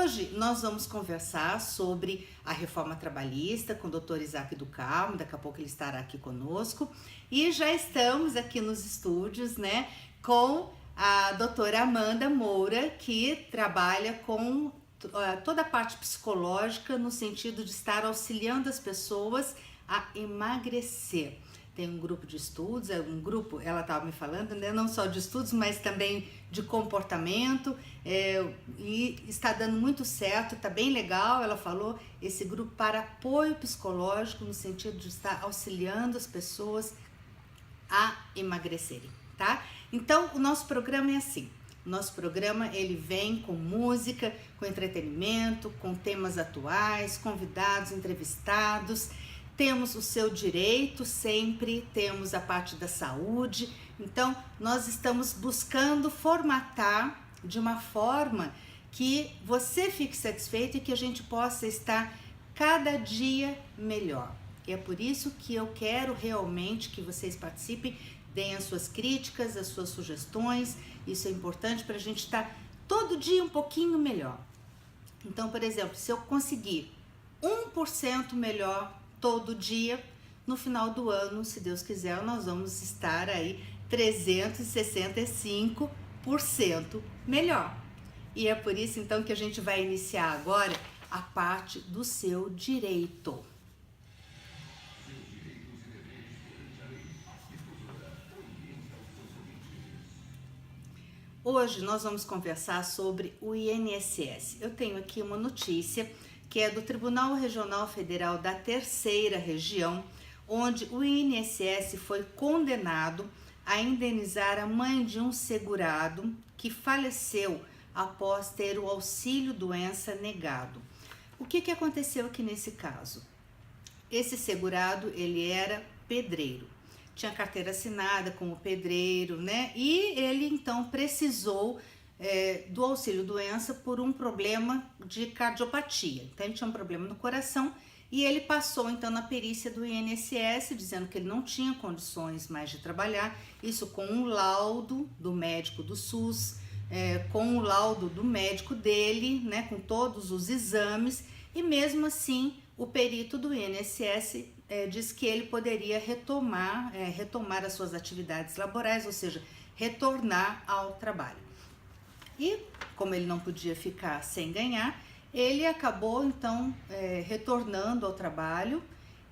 Hoje nós vamos conversar sobre a reforma trabalhista com o Dr. Isaac do Carmo, daqui a pouco ele estará aqui conosco. E já estamos aqui nos estúdios, né, com a doutora Amanda Moura, que trabalha com toda a parte psicológica no sentido de estar auxiliando as pessoas a emagrecer. Tem um grupo de estudos, ela estava me falando, né, não só de estudos, mas também de comportamento, e está dando muito certo, está bem legal. Ela falou, esse grupo para apoio psicológico no sentido de estar auxiliando as pessoas a emagrecerem, tá? Então, o nosso programa é assim. O nosso programa, ele vem com música, com entretenimento, com temas atuais, convidados, entrevistados. Temos o seu direito, sempre temos a parte da saúde. Então, nós estamos buscando formatar de uma forma que você fique satisfeito e que a gente possa estar cada dia melhor. E é por isso que eu quero realmente que vocês participem, deem as suas críticas, as suas sugestões. Isso é importante para a gente estar todo dia um pouquinho melhor. Então, por exemplo, se eu conseguir 1% melhor todo dia, no final do ano, se Deus quiser, nós vamos estar aí 365% melhor. E é por isso então que a gente vai iniciar agora a parte do seu direito. Hoje nós vamos conversar sobre o INSS. Eu tenho aqui uma notícia que é do Tribunal Regional Federal da Terceira Região, onde o INSS foi condenado a indenizar a mãe de um segurado que faleceu após ter o auxílio-doença negado. O que aconteceu aqui nesse caso? Esse segurado, ele era pedreiro, tinha carteira assinada como pedreiro, né? E ele então precisou do auxílio-doença por um problema de cardiopatia. Então ele tinha um problema no coração e ele passou então na perícia do INSS dizendo que ele não tinha condições mais de trabalhar, isso com um laudo do médico do SUS, com o laudo do médico dele, né, com todos os exames, e mesmo assim o perito do INSS diz que ele poderia retomar as suas atividades laborais, ou seja, retornar ao trabalho. E como ele não podia ficar sem ganhar, ele acabou então retornando ao trabalho,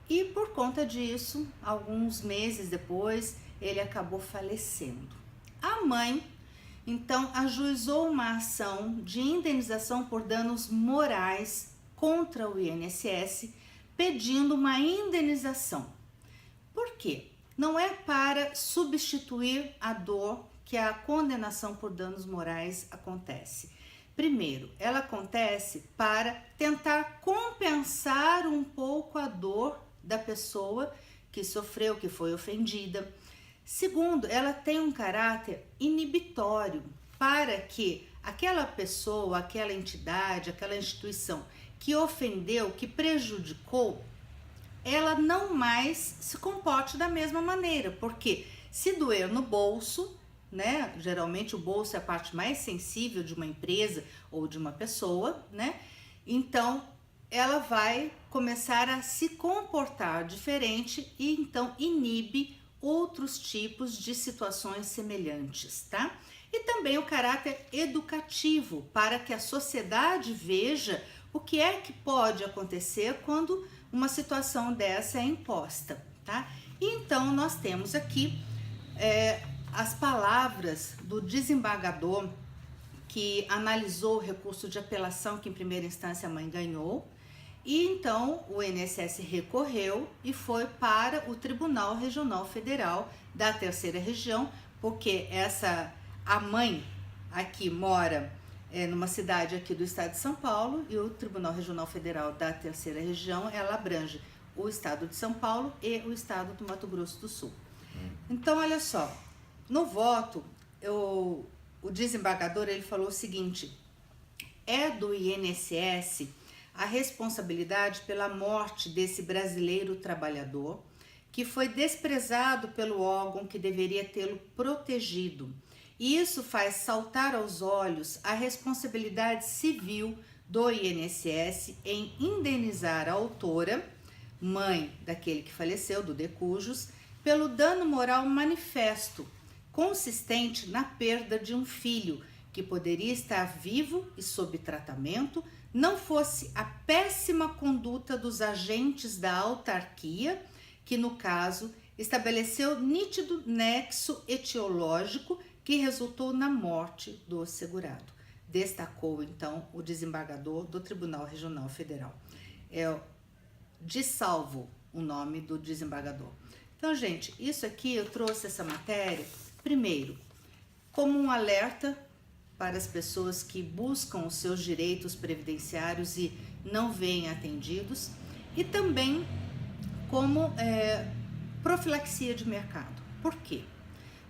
e por conta disso, alguns meses depois, ele acabou falecendo. A mãe então ajuizou uma ação de indenização por danos morais contra o INSS, pedindo uma indenização. Por quê? Não é para substituir a dor que a condenação por danos morais acontece. Primeiro, ela acontece para tentar compensar um pouco a dor da pessoa que sofreu, que foi ofendida. Segundo, ela tem um caráter inibitório para que aquela pessoa, aquela entidade, aquela instituição que ofendeu, que prejudicou, ela não mais se comporte da mesma maneira, porque se doer no bolso, né? Geralmente o bolso é a parte mais sensível de uma empresa ou de uma pessoa, né? Então ela vai começar a se comportar diferente e então inibe outros tipos de situações semelhantes, tá? E também o caráter educativo, para que a sociedade veja o que é que pode acontecer quando uma situação dessa é imposta, tá? E então nós temos aqui as palavras do desembargador que analisou o recurso de apelação que em primeira instância a mãe ganhou, e então o INSS recorreu e foi para o Tribunal Regional Federal da Terceira Região, porque a mãe aqui mora numa cidade aqui do estado de São Paulo, e o Tribunal Regional Federal da Terceira Região, ela abrange o estado de São Paulo e o estado do Mato Grosso do Sul. Então, olha só, no voto, o desembargador ele falou o seguinte: é do INSS a responsabilidade pela morte desse brasileiro trabalhador que foi desprezado pelo órgão que deveria tê-lo protegido. E isso faz saltar aos olhos a responsabilidade civil do INSS em indenizar a autora, mãe daquele que faleceu, do Decujus, pelo dano moral manifesto, consistente na perda de um filho que poderia estar vivo e sob tratamento, não fosse a péssima conduta dos agentes da autarquia, que no caso estabeleceu nítido nexo etiológico que resultou na morte do segurado. Destacou então o desembargador do Tribunal Regional Federal. É de salvo o nome do desembargador. Então, gente, isso aqui eu trouxe essa matéria, primeiro, como um alerta para as pessoas que buscam os seus direitos previdenciários e não veem atendidos, e também como profilaxia de mercado. Por quê?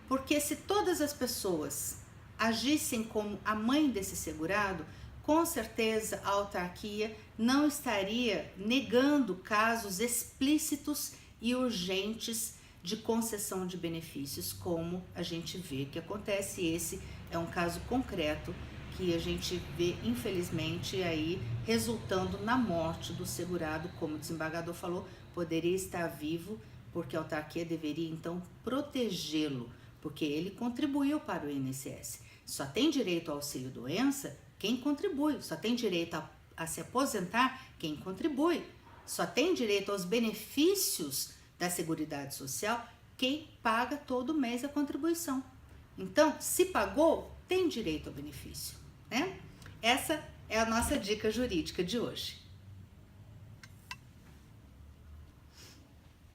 Porque se todas as pessoas agissem como a mãe desse segurado, com certeza a autarquia não estaria negando casos explícitos e urgentes de concessão de benefícios, como a gente vê que acontece. Esse é um caso concreto que a gente vê, infelizmente, aí resultando na morte do segurado, como o desembargador falou, poderia estar vivo, porque a autarquia deveria então protegê-lo, porque ele contribuiu para o INSS. Só tem direito ao auxílio-doença quem contribui, só tem direito a se aposentar quem contribui, só tem direito aos benefícios da Seguridade Social quem paga todo mês a contribuição. Então, se pagou, tem direito ao benefício, né? Essa é a nossa dica jurídica de hoje.